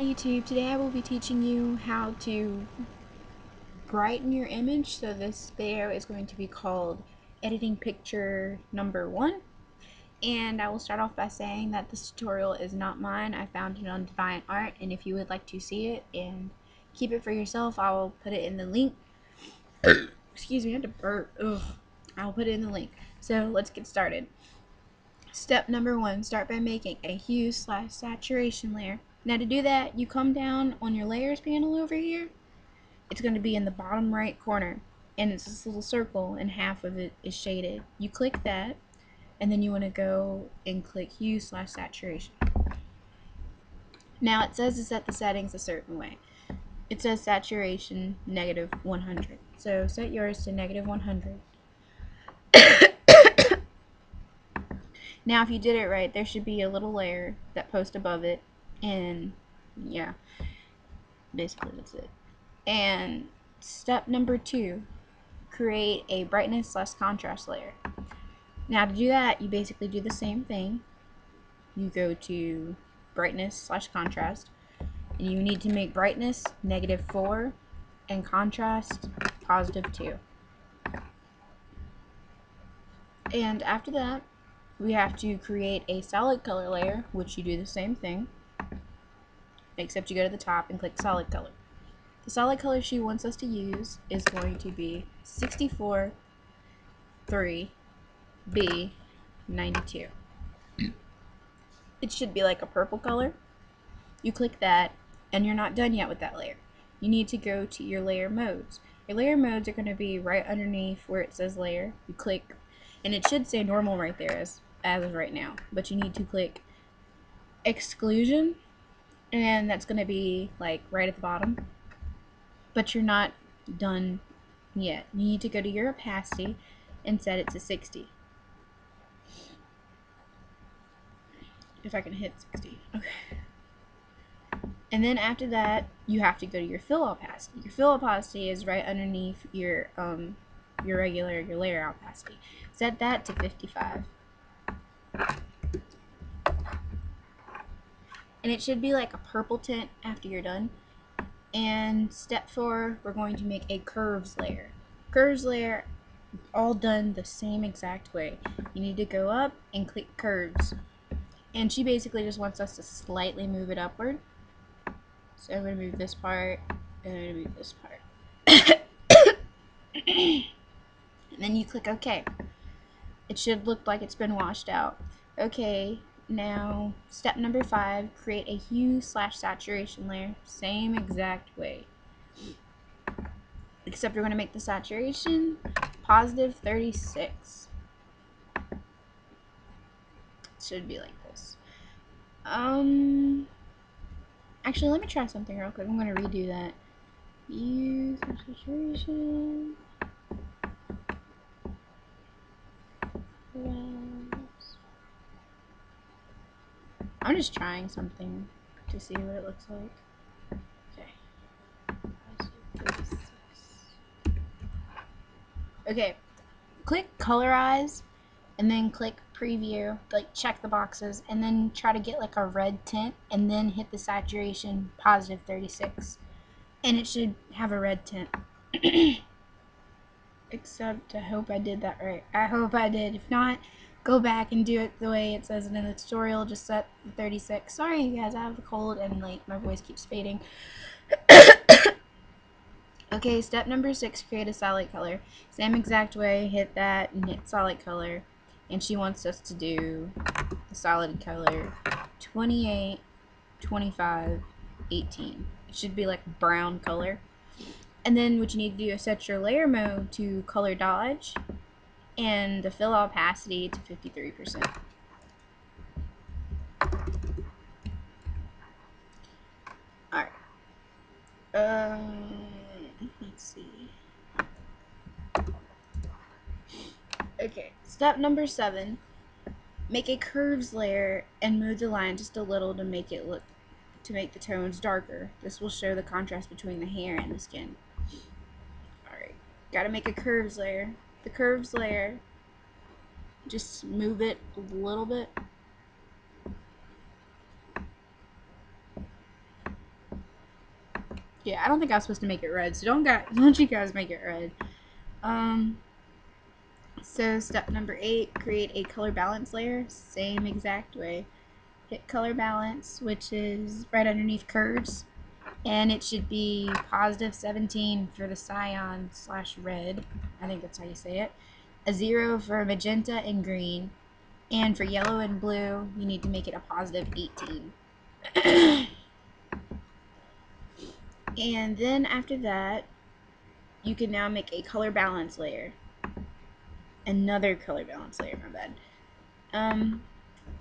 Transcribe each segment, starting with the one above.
Hi YouTube, today I will be teaching you how to brighten your image. So this video is going to be called editing picture number 1, and I will start off by saying that this tutorial is not mine. I found it on Divine Art, and if you would like to see it and keep it for yourself, I will put it in the link. Excuse me, I had to burp. Ugh. I'll put it in the link. So let's get started. Step number 1, start by making a hue/saturation layer. Now to do that, you come down on your layers panel over here. It's going to be in the bottom right corner, and it's this little circle, and half of it is shaded. You click that, and then you want to go and click hue/saturation. Now it says to set the settings a certain way. It says saturation -100. So set yours to -100. Now if you did it right, there should be a little layer that posts above it, and yeah, basically that's it. And step number 2, create a brightness/contrast layer. Now to do that, you basically do the same thing. You go to brightness/contrast, and you need to make brightness -4 and contrast +2. And after that, we have to create a solid color layer, which you do the same thing, except you go to the top and click solid color. The solid color she wants us to use is going to be 64-3B92. It should be like a purple color. You click that, and you're not done yet with that layer. You need to go to your layer modes. Your layer modes are going to be right underneath where it says layer. You click, and it should say normal right there as of right now, but you need to click exclusion, and that's going to be like right at the bottom, but you're not done yet. You need to go to your opacity and set it to 60. If I can hit 60. Okay. And then after that, you have to go to your fill opacity. Your fill opacity is right underneath your layer opacity. Set that to 55. And it should be like a purple tint after you're done. And step 4, we're going to make a curves layer. Curves layer, all done the same exact way. You need to go up and click curves. And she basically just wants us to slightly move it upward. So I'm going to move this part, and I'm going to move this part. And then you click OK. It should look like it's been washed out. Okay, now step number 5, create a hue/saturation layer. Same exact way. Except we're going to make the saturation +36. It should be like this. Actually, let me try something real quick. I'm going to redo that. Hue/saturation. I'm just trying something to see what it looks like. Okay, click colorize, and then click preview, like check the boxes, and then try to get like a red tint, and then hit the saturation +36, and it should have a red tint. Except I hope I did that right. I hope I did. If not, go back and do it the way it says it in the tutorial. Just set the 36. Sorry you guys, I have a cold and like my voice keeps fading. Okay, step number 6, create a solid color. Same exact way, hit that and hit solid color. And she wants us to do the solid color 28, 25, 18. It should be like brown color. And then what you need to do is set your layer mode to color dodge and the fill opacity to 53%. Alright. Let's see. Okay, step number 7. Make a curves layer and move the line just a little to make the tones darker. This will show the contrast between the hair and the skin. Alright, gotta make a curves layer. The curves layer, just move it a little bit. Yeah, I don't think I was supposed to make it red, so don't you guys make it red. So step number 8, create a color balance layer. Same exact way. Hit color balance, which is right underneath curves, and it should be positive 17 for the cyan / red. I think that's how you say it. A 0 for magenta and green, and for yellow and blue, you need to make it a positive 18. And then after that, you can now make a color balance layer. Another color balance layer, my bad.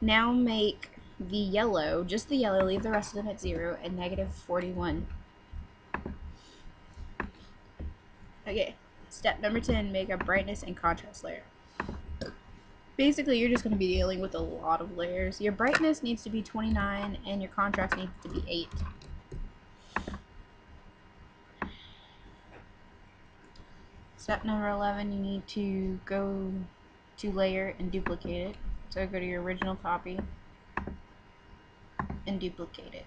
Now make the yellow, just the yellow, leave the rest of them at 0, and negative 41. Okay, step number 10, make a brightness and contrast layer. Basically, you're just going to be dealing with a lot of layers. Your brightness needs to be 29, and your contrast needs to be 8. Step number 11, you need to go to layer and duplicate it. So go to your original copy and duplicate it.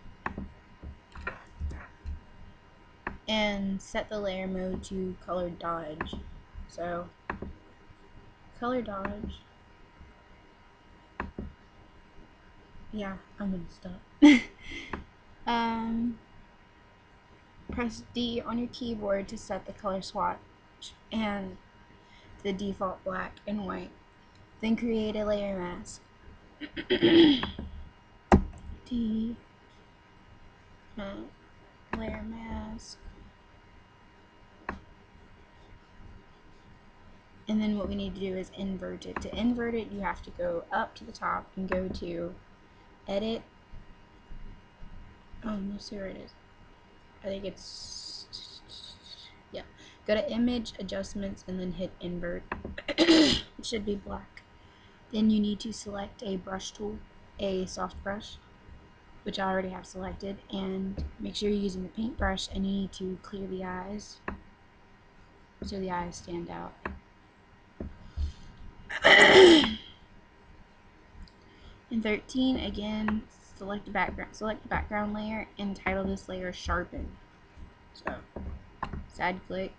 And set the layer mode to color dodge. So color dodge. Yeah, I'm gonna stop. Press D on your keyboard to set the color swatch and the default black and white. Then create a layer mask. D layer mask. And then what we need to do is invert it. To invert it, you have to go up to the top and go to Edit. Let's see where it is. I think it's, yeah. Go to Image, Adjustments, and then hit Invert. It should be black. Then you need to select a brush tool, a soft brush, which I already have selected, and make sure you're using the paintbrush, and you need to clear the eyes so the eyes stand out. In 13, again, select the background layer and title this layer Sharpen. So, side click,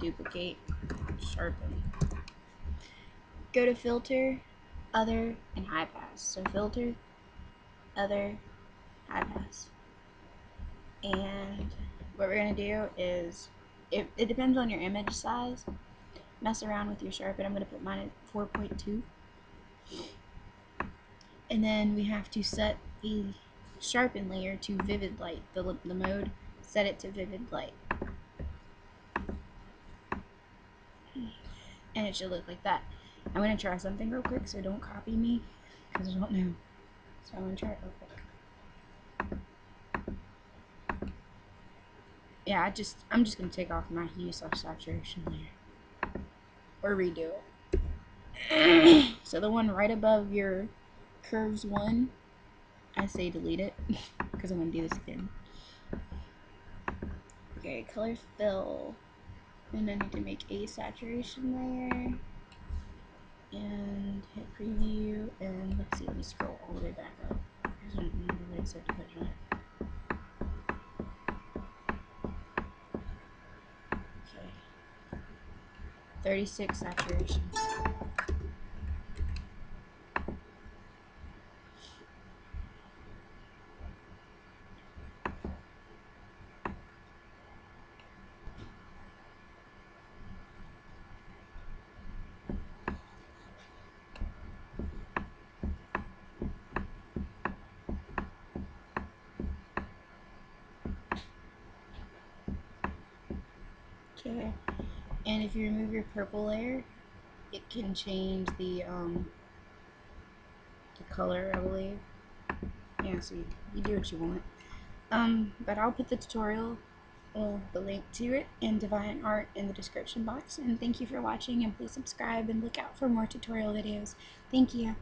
duplicate, sharpen. Go to Filter, Other, and High Pass. So Filter, Other, High Pass. And what we're going to do is, it depends on your image size, mess around with your sharpen. I'm going to put mine at 4.2. And then we have to set the sharpen layer to vivid light, the mode, set it to vivid light. And it should look like that. I'm going to try something real quick, so don't copy me, because I don't know. So I'm going to try it real quick. Yeah, I'm just going to take off my hue / saturation layer. Or redo it. So the one right above your curves 1, I say delete it, because I'm going to do this again. Okay, color fill. And I need to make a saturation layer. And hit preview, and let's see, let me scroll all the way back up. I don't remember what it said to put it on. Okay. 36 saturation. Okay. And if you remove your purple layer, it can change the color, I believe. Yeah, so you do what you want. But I'll put the tutorial, the link to it, and Divine Art in the description box. And thank you for watching, and please subscribe and look out for more tutorial videos. Thank you.